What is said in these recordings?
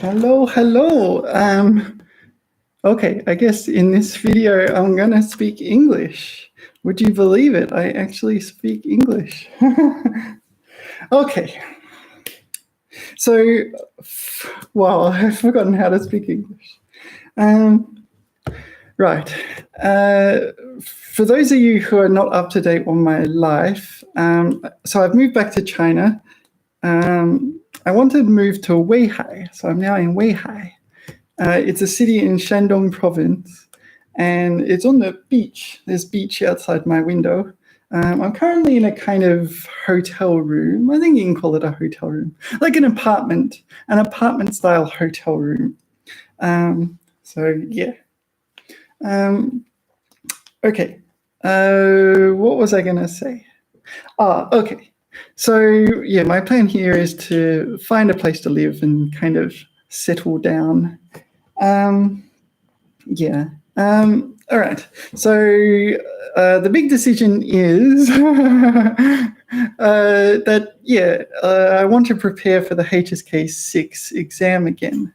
Hello, hello. Okay, I guess in this video I'm gonna speak English. Would you believe it? I actually speak English. Okay. So, wow, I've forgotten how to speak English. Right. For those of you who are not up to date on my life, so I've moved back to China. I wanted to move to Weihai, so I'm now in Weihai. It's a city in Shandong province, and it's on the beach. There's beach outside my window. I'm currently in a kind of hotel room. I think you can call it a hotel room, like an apartment style hotel room. So yeah. Okay. What was I gonna say? Okay. So yeah, my plan here is to find a place to live and kind of settle down. Yeah. All right. So the big decision is that I want to prepare for the HSK6 exam again.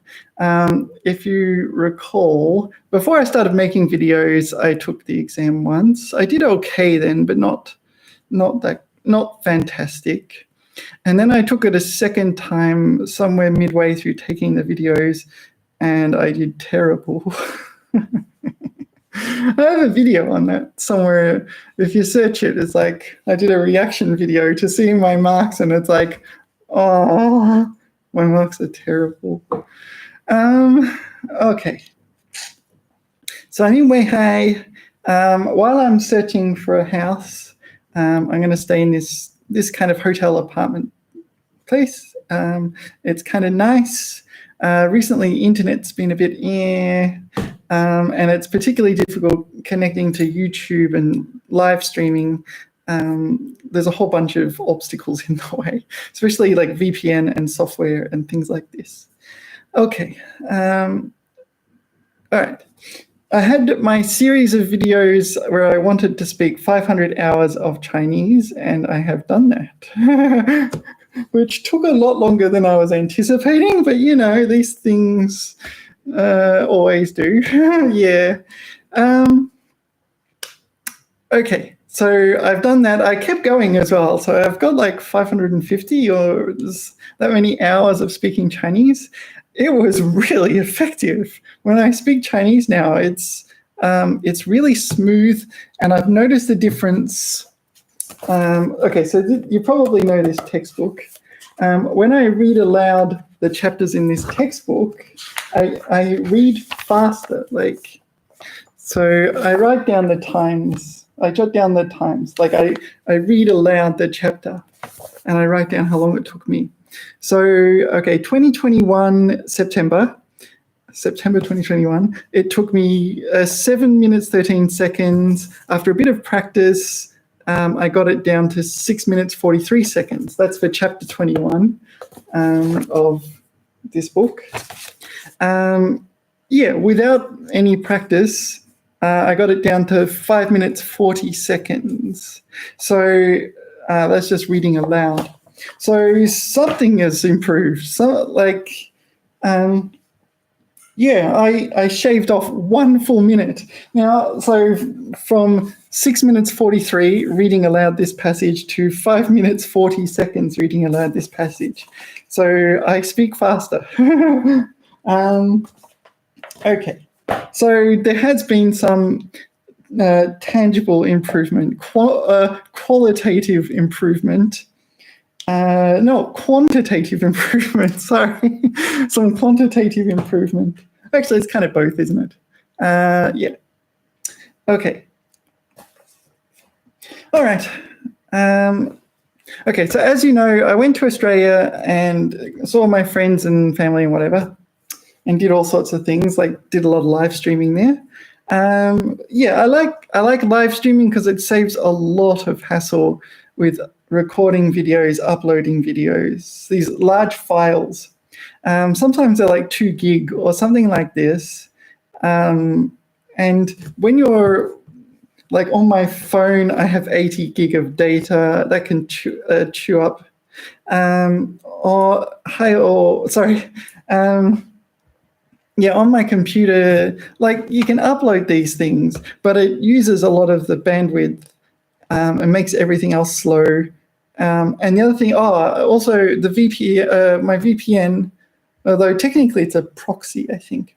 If you recall, before I started making videos, I took the exam once. I did okay then, but not fantastic. And then I took it a second time somewhere midway through taking the videos, and I did terrible. I have a video on that somewhere. If you search it, it's like I did a reaction video to seeing my marks, and it's like, oh, my marks are terrible. Okay. So anyway, while I'm searching for a house, I'm going to stay in this kind of hotel apartment place. It's kind of nice. Recently, internet's been a bit and it's particularly difficult connecting to YouTube and live streaming. There's a whole bunch of obstacles in the way, especially like VPN and software and things like this. Okay. All right. I had my series of videos where I wanted to speak 500 hours of Chinese, and I have done that, which took a lot longer than I was anticipating, but you know, these things always do. Yeah. Okay, so I've done that. I kept going as well. So I've got like 550 or that many hours of speaking Chinese. It was really effective. When I speak Chinese now, it's really smooth, and I've noticed the difference. Okay, so you probably know this textbook. When I read aloud the chapters in this textbook, I read faster. Like, so I write down the times. I jot down the times. Like I read aloud the chapter, and I write down how long it took me. So, okay, 2021, September 2021, it took me 7 minutes, 13 seconds. After a bit of practice, I got it down to 6 minutes, 43 seconds. That's for chapter 21 of this book. Yeah, without any practice, I got it down to 5 minutes, 40 seconds. So that's just reading aloud. So something has improved. So like, yeah, I shaved off 1 full minute. Now, so from 6 minutes 43 reading aloud this passage to 5 minutes 40 seconds reading aloud this passage. So I speak faster. Okay, so there has been some tangible improvement, qualitative improvement. No, quantitative improvement, sorry. Some quantitative improvement. Actually, it's kind of both, isn't it? Yeah. Okay. All right. Okay, so as you know, I went to Australia and saw my friends and family and whatever, and did all sorts of things, like did a lot of live streaming there. Yeah, I like live streaming because it saves a lot of hassle with recording videos, uploading videos, these large files. Sometimes they're like 2 gig or something like this. And when you're like on my phone, I have 80 gig of data that can chew up. yeah, on my computer, like you can upload these things, but it uses a lot of the bandwidth and makes everything else slow. And the other thing, also the my VPN, although technically it's a proxy, I think,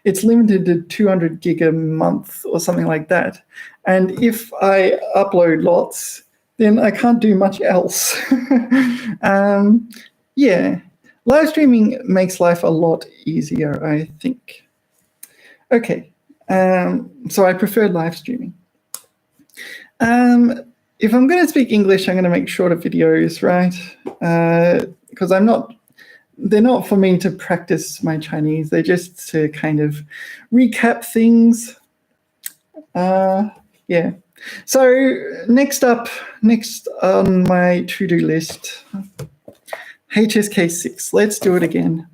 it's limited to 200 gig a month or something like that. And if I upload lots, then I can't do much else. Yeah, live streaming makes life a lot easier, I think. Okay, so I prefer live streaming. If I'm going to speak English, I'm going to make shorter videos, right? Because they're not for me to practice my Chinese. They're just to kind of recap things. Yeah. So next on my to-do list, HSK6. Let's do it again.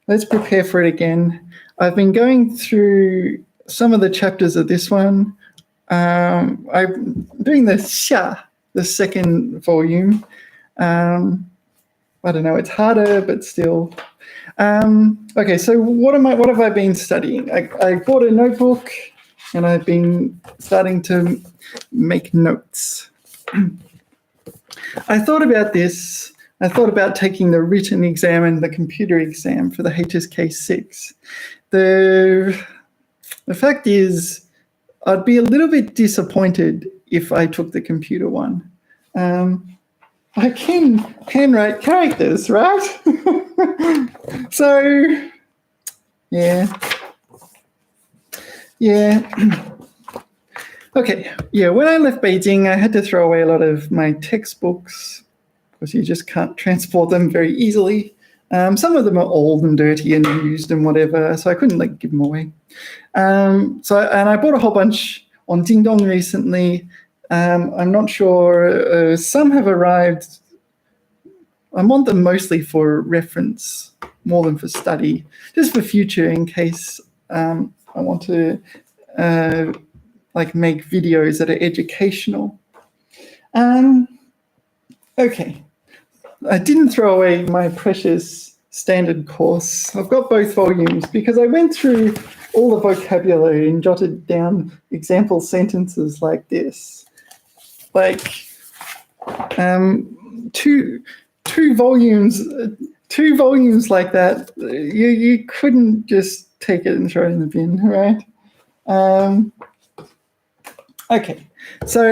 Let's prepare for it again. I've been going through some of the chapters of this one. I'm doing the second volume. I don't know, it's harder, but still. Okay, so what have I been studying? I bought a notebook and I've been starting to make notes. I thought about this. I thought about taking the written exam and the computer exam for the HSK6. The fact is, I'd be a little bit disappointed if I took the computer one. I can handwrite characters, right? So, yeah. Okay, yeah, when I left Beijing, I had to throw away a lot of my textbooks because you just can't transport them very easily. Some of them are old and dirty and used and whatever, so I couldn't give them away. And I bought a whole bunch on Ding Dong recently. I'm not sure. Some have arrived. I want them mostly for reference more than for study, just for future in case I want to make videos that are educational. Okay. I didn't throw away my precious standard course. I've got both volumes because I went through all the vocabulary and jotted down example sentences like this. Two volumes like that. You couldn't just take it and throw it in the bin, right? Okay, so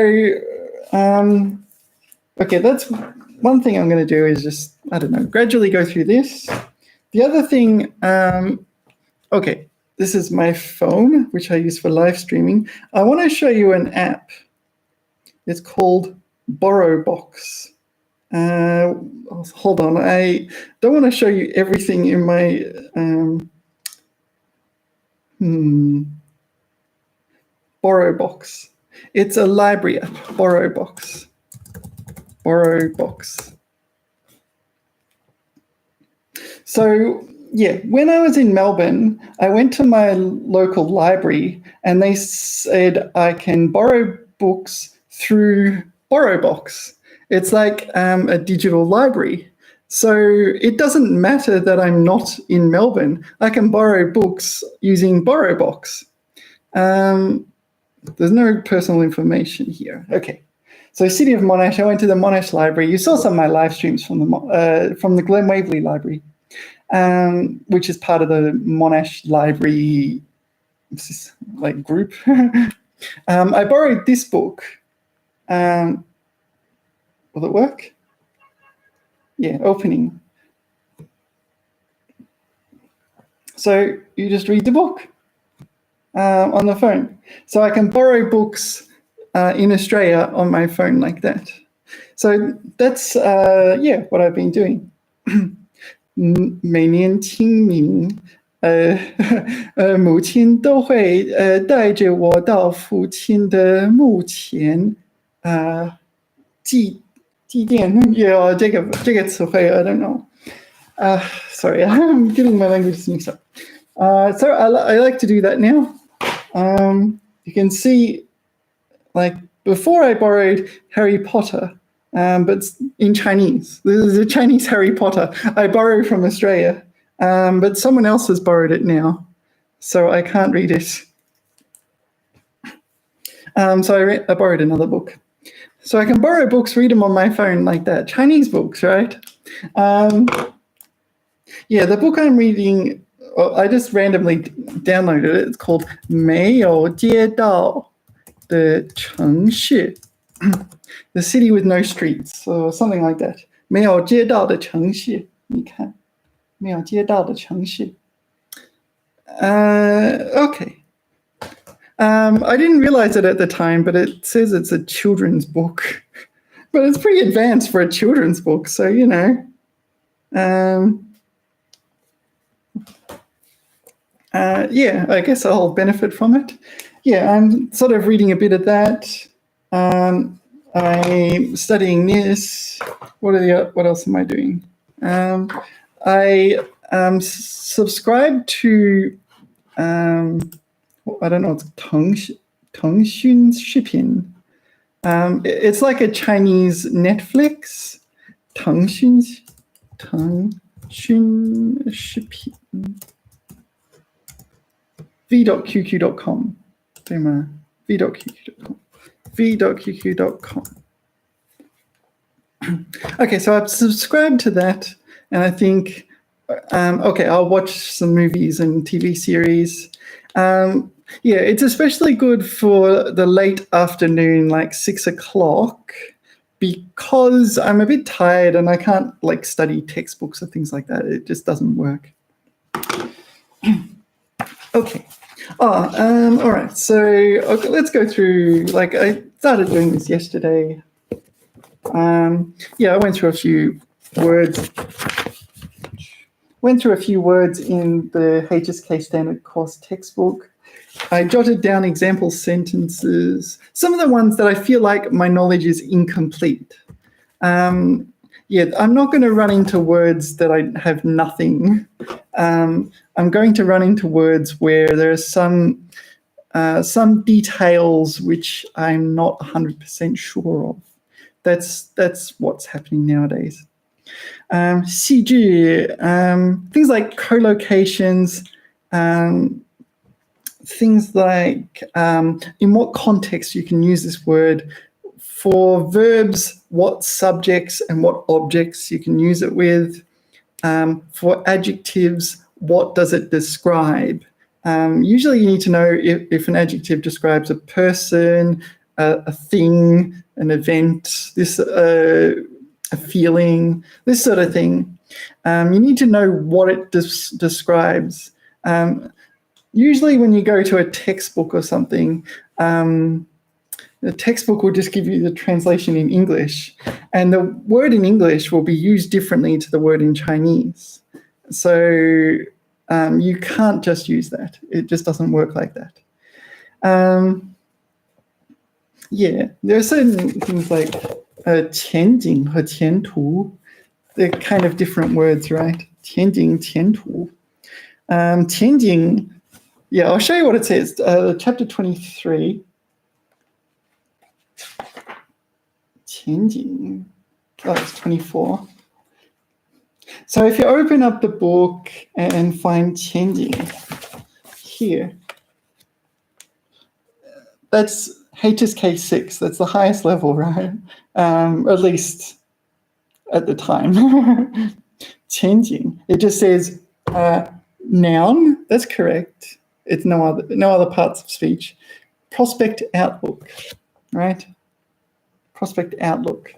okay, that's one thing I'm going to do is just, I don't know, gradually go through this. The other thing, okay, this is my phone, which I use for live streaming. I want to show you an app. It's called BorrowBox. Hold on, I don't want to show you everything in my BorrowBox. It's a library app, BorrowBox. So yeah, when I was in Melbourne, I went to my local library and they said I can borrow books through BorrowBox. It's like a digital library. So it doesn't matter that I'm not in Melbourne. I can borrow books using BorrowBox. There's no personal information here. Okay. So City of Monash, I went to the Monash Library. You saw some of my live streams from the Glen Waverley Library, which is part of the Monash Library group. I borrowed this book. Will it work? Yeah, opening. So you just read the book on the phone. So I can borrow books in Australia on my phone like that. So that's what I've been doing. 每年清明，母亲都会带着我到父亲的墓前祭奠。Yeah, 这个词汇 I don't know. Sorry, I'm getting my language mixed up. So I like to do that now. You can see, before I borrowed Harry Potter, but in Chinese. This is a Chinese Harry Potter I borrowed from Australia, but someone else has borrowed it now. so I can't read it. So I borrowed another book. So I can borrow books, read them on my phone like that. Chinese books, right? Yeah, the book I'm reading, I just randomly downloaded it. It's called 没有街道的城市, the city with no streets, or something like that. 没有街道的城市，你看，没有街道的城市。Okay. I didn't realize it at the time, but it says it's a children's book. But it's pretty advanced for a children's book, so you know. Yeah, I guess I'll benefit from it. Yeah, I'm sort of reading a bit of that. I'm studying this. What else am I doing? I subscribe to I don't know, it's Tengxun Shipping. It's like a Chinese Netflix. Tengxun Shipping. v.qq.com. v.qq.com. v.qq.com. Okay, so I've subscribed to that, and I think, okay, I'll watch some movies and TV series. Yeah, it's especially good for the late afternoon, like 6 o'clock, because I'm a bit tired and I can't like study textbooks or things like that. It just doesn't work. Okay. All right. So okay, let's go through. Like I started doing this yesterday. Yeah, I went through a few words. Went through a few words in the HSK Standard Course textbook. I jotted down example sentences, some of the ones that I feel like my knowledge is incomplete. Yeah, I'm not going to run into words that I have nothing. I'm going to run into words where there are some details which I'm not 100% sure of. That's what's happening nowadays. 戏剧, things like collocations, things like in what context you can use this word. For verbs, what subjects and what objects you can use it with. For adjectives, what does it describe? Usually you need to know if an adjective describes a person, a thing, an event, a feeling, this sort of thing. You need to know what it describes. Usually when you go to a textbook or something, the textbook will just give you the translation in English, and the word in English will be used differently to the word in Chinese. So you can't just use that. It just doesn't work like that. Yeah, there are certain things like 前景和前途. They're kind of different words, right? 前景, 前途. 前景, yeah, I'll show you what it says. Chapter 23. 前景. Oh, it's 24. So if you open up the book and find 前景 here, that's HSK6. That's the highest level, right? At least at the time. 前景. It just says noun. That's correct. It's no other parts of speech. Prospect outlook, right? Prospect outlook.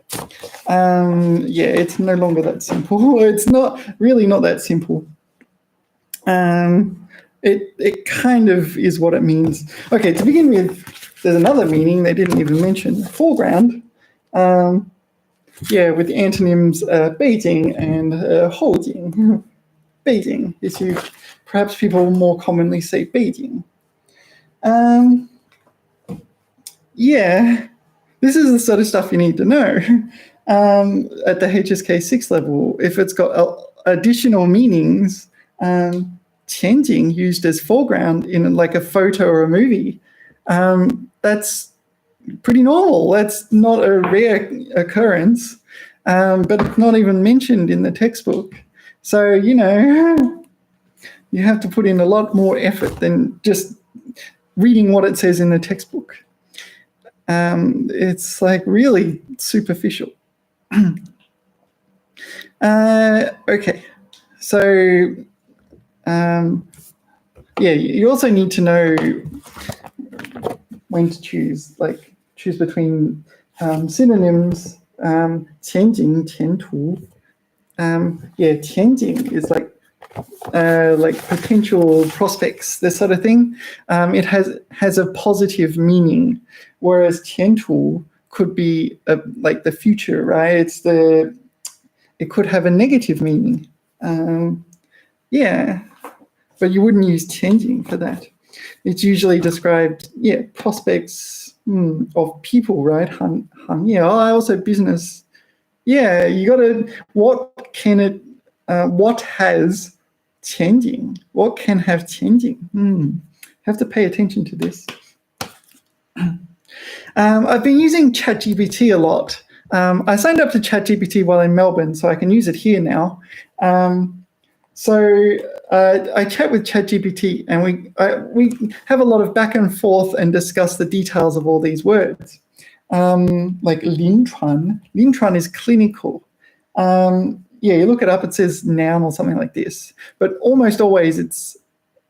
Yeah, it's no longer that simple. It's not that simple. It kind of is what it means. Okay, to begin with, there's another meaning they didn't even mention. Foreground. Yeah, with the antonyms Beijing and Houjing. Beijing is used. Perhaps people more commonly say Beijing. Yeah. This is the sort of stuff you need to know at the HSK6 level. If it's got additional meanings, 前景 used as foreground in like a photo or a movie, that's pretty normal. That's not a rare occurrence, but it's not even mentioned in the textbook. So, you You have to put in a lot more effort than just reading what it says in the textbook. It's like really superficial. Okay, so yeah, you also need to know when to choose between synonyms. 前景, 前途. Yeah, 前景 is like potential prospects, this sort of thing. It has a positive meaning, whereas 前途 could be like the future, right? It could have a negative meaning. Yeah, but you wouldn't use 前景 for that. It's usually described, prospects of people, right? 行业, also business. Yeah, you gotta, what has 前景? What can have 前景? Have to pay attention to this. I've been using ChatGPT a lot. I signed up to ChatGPT while in Melbourne, so I can use it here now. So I chat with ChatGPT, and we have a lot of back and forth and discuss the details of all these words. Like 临床. 临床 is clinical. You look it up, it says noun or something like this. But almost always it's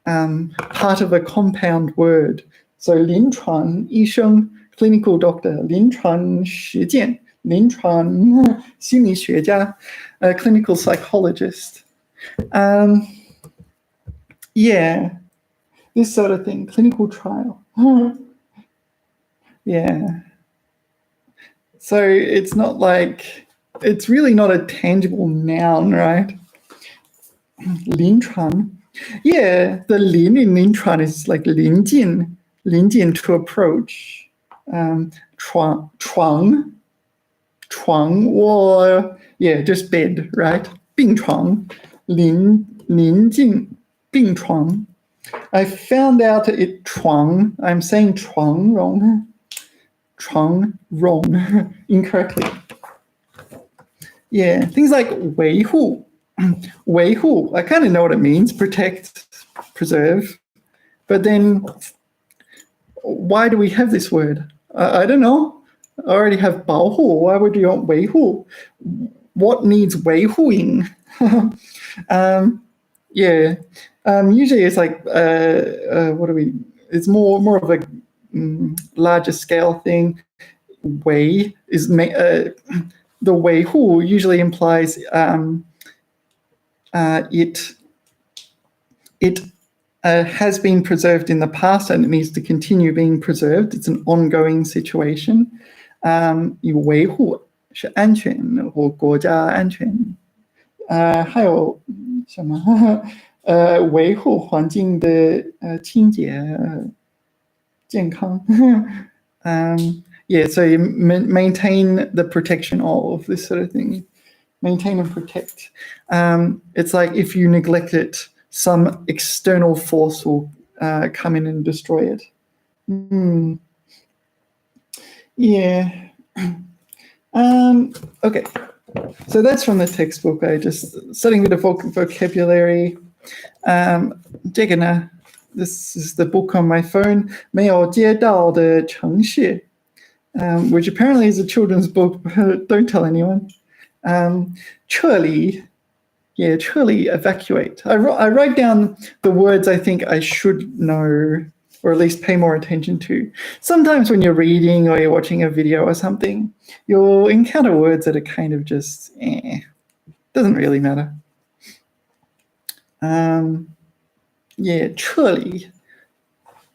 part of a compound word. So 临床医生, clinical doctor. 临床实践, 临床心理学家, a clinical psychologist. Yeah, this sort of thing, clinical trial. Yeah. So it's not like, it's really not a tangible noun, right? 临床. Yeah, the 临 in 临床 is like 临近 to approach. 床 or, just bed, right? 病床 临近病床. I found out it 床, I'm saying 床 wrong. 床 wrong incorrectly. Yeah, things like 维护. 维护, I kind of know what it means, protect, preserve. But then why do we have this word? I don't know. I already have 保护. Why would you want 维护? What needs 维护ing? Usually it's like it's more of a larger scale thing. 维 is the 维护 usually implies it has been preserved in the past and it needs to continue being preserved. It's an ongoing situation. 维护是安全或国家安全。还有什么维护环境的清洁健康。So you maintain the protection of this sort of thing. Maintain and protect. It's like if you neglect it, some external force will come in and destroy it. Yeah. Okay. So that's from the textbook. I just studying a bit of vocabulary. 这个呢, this is the book on my phone. 没有街道的城市, which apparently is a children's book, but don't tell anyone. 撤离,撤离, evacuate. I write down the words I think I should know, or at least pay more attention to. Sometimes when you're reading or you're watching a video or something, you'll encounter words that are kind of just, doesn't really matter.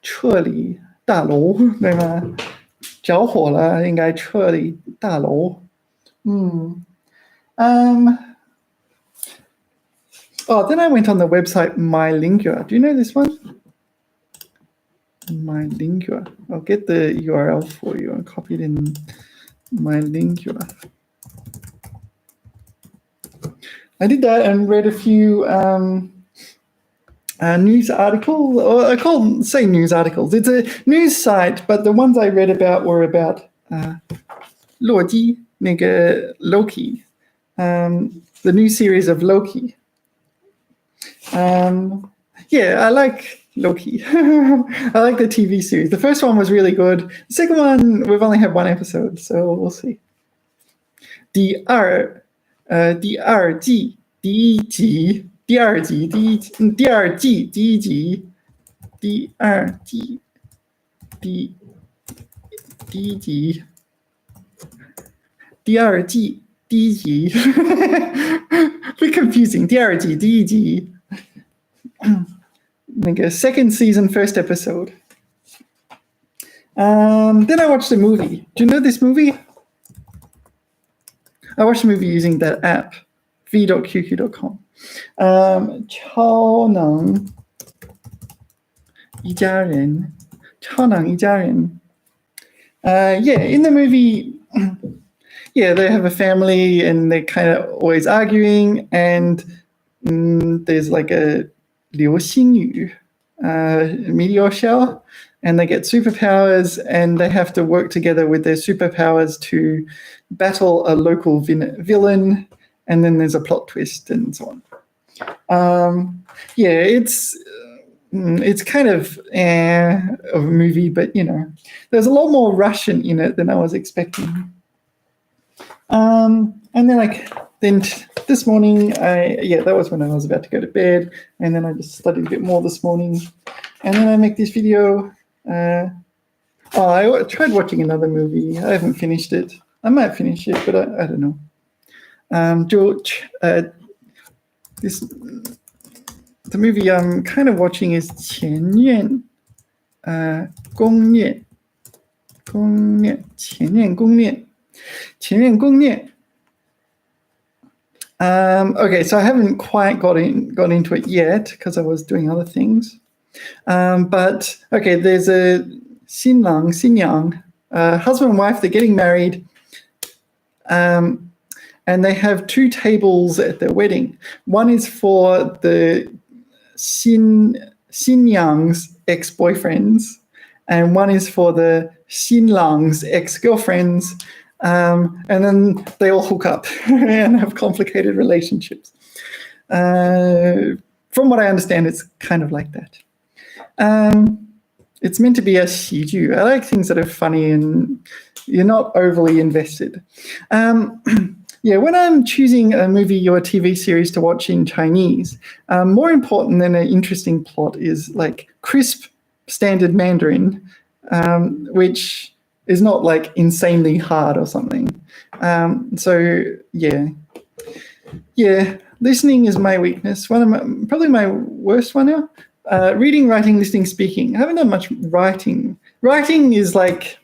撤离大楼，对吗？着火了，应该撤离大楼。Then I went on the website MyLingua. Do you know this one? MyLingua. I'll get the URL for you and copy it in MyLingua. I did that and read a few news articles, or I say news articles. It's a news site, but the ones I read about were about 洛基, 那个 Loki, the new series of Loki. Yeah, I like Loki. I like the TV series. The first one was really good. The second one, we've only had one episode, so we'll see. 第二季第一集 bit confusing. 第二季第一集 like a second season, first episode. Then I watched a movie. Do you know this movie? I watched a movie using that app, v.qq.com. 超能一家人. Yeah, in the movie, yeah, they have a family and they're kind of always arguing, and there's like a 流星雨, meteor shower, and they get superpowers, and they have to work together with their superpowers to battle a local villain, and then there's a plot twist and so on. Yeah, it's kind of a movie, but you know, there's a lot more Russian in it than I was expecting. And then this morning, that was when I was about to go to bed, and then I just studied a bit more this morning, and then I make this video. I tried watching another movie. I haven't finished it. I might finish it, but I don't know. The movie I'm kind of watching is 前院攻略. Okay, so I haven't quite got into it yet because I was doing other things. But okay, there's a 新郎新娘, husband and wife, they're getting married. And they have two tables at their wedding. One is for the 新娘's ex-boyfriends, and one is for the 新郎's ex-girlfriends. And then they all hook up and have complicated relationships. From what I understand, it's kind of like that. It's meant to be a 喜剧. I like things that are funny and you're not overly invested. Yeah, when I'm choosing a movie or a TV series to watch in Chinese, more important than an interesting plot is like crisp standard Mandarin, which is not like insanely hard or something. So yeah, listening is my weakness. Probably my worst one now. Reading, writing, listening, speaking. I haven't done much writing. Writing is like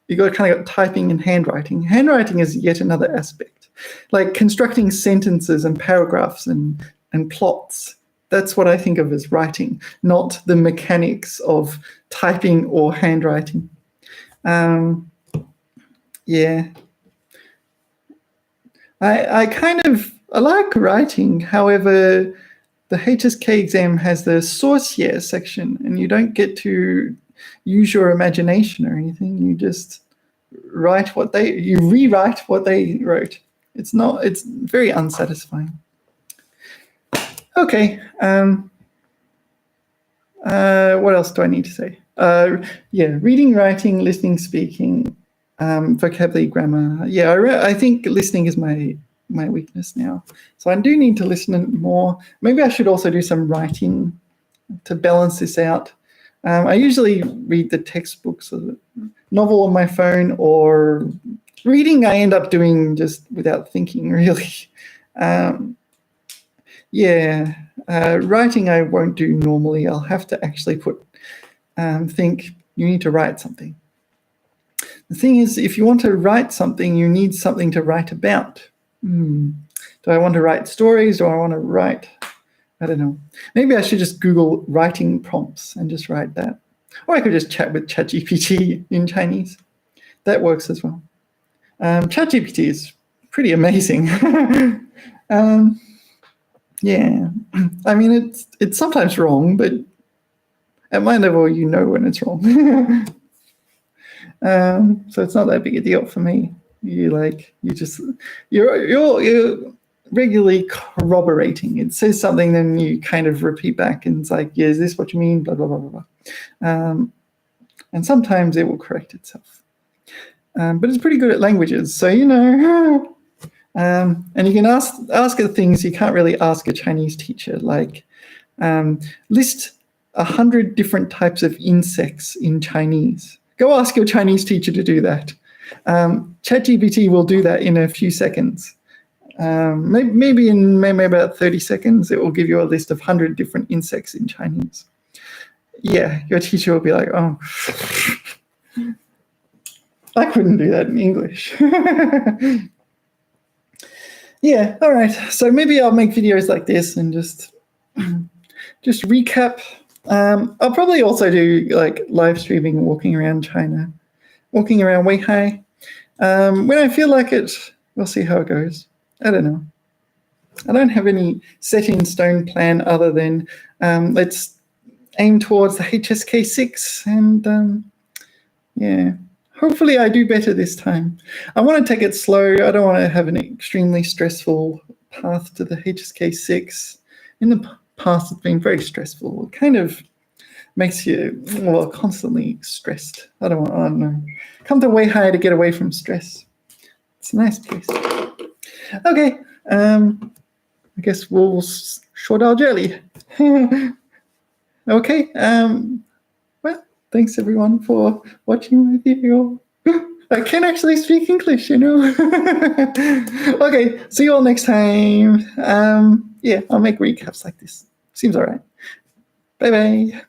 you got kind of got typing and handwriting. Handwriting is yet another aspect, like constructing sentences and paragraphs and plots. That's what I think of as writing, not the mechanics of typing or handwriting. Yeah. I like writing. However, the HSK exam has the 缩写 section, and you don't get to use your imagination or anything. You just rewrite what they wrote. It's very unsatisfying. Okay. What else do I need to say? Reading, writing, listening, speaking, vocabulary, grammar. Yeah, I think listening is my weakness now. So I do need to listen more. Maybe I should also do some writing to balance this out. I usually read the textbooks or the novel on my phone, or reading I end up doing just without thinking, really. Writing I won't do normally. I'll have to actually think you need to write something. The thing is, if you want to write something, you need something to write about. Do I want to write stories, or I want to write, I don't know. Maybe I should just Google writing prompts and just write that. Or I could just chat with ChatGPT in Chinese. That works as well. ChatGPT is pretty amazing. Yeah, I mean, it's sometimes wrong, but at my level, you know when it's wrong. So it's not that big a deal for me. You're regularly corroborating. It says something, then you kind of repeat back, and it's like, yeah, is this what you mean? Blah, blah, blah, blah, blah. And sometimes it will correct itself. But it's pretty good at languages, so and you can ask it things you can't really ask a Chinese teacher, like list 100 different types of insects in Chinese. Go ask your Chinese teacher to do that. ChatGPT will do that in a few seconds. Maybe in about 30 seconds, it will give you a list of 100 different insects in Chinese. Yeah, your teacher will be like, oh, I couldn't do that in English. Yeah, all right. So maybe I'll make videos like this and just recap. I'll probably also do like live streaming, walking around China, walking around Weihai. When I feel like it, we'll see how it goes. I don't know. I don't have any set in stone plan other than let's aim towards the HSK6 and yeah, hopefully I do better this time. I want to take it slow. I don't want to have an extremely stressful path to the HSK6. In the past, it's been very stressful. It kind of makes you, well, constantly stressed. I don't know. Come to Weihai to get away from stress. It's a nice place. Okay, I guess we'll short our jelly. Okay, well, thanks everyone for watching my video. I can actually speak English, Okay, see you all next time. Yeah, I'll make recaps like this. Seems all right. Bye-bye.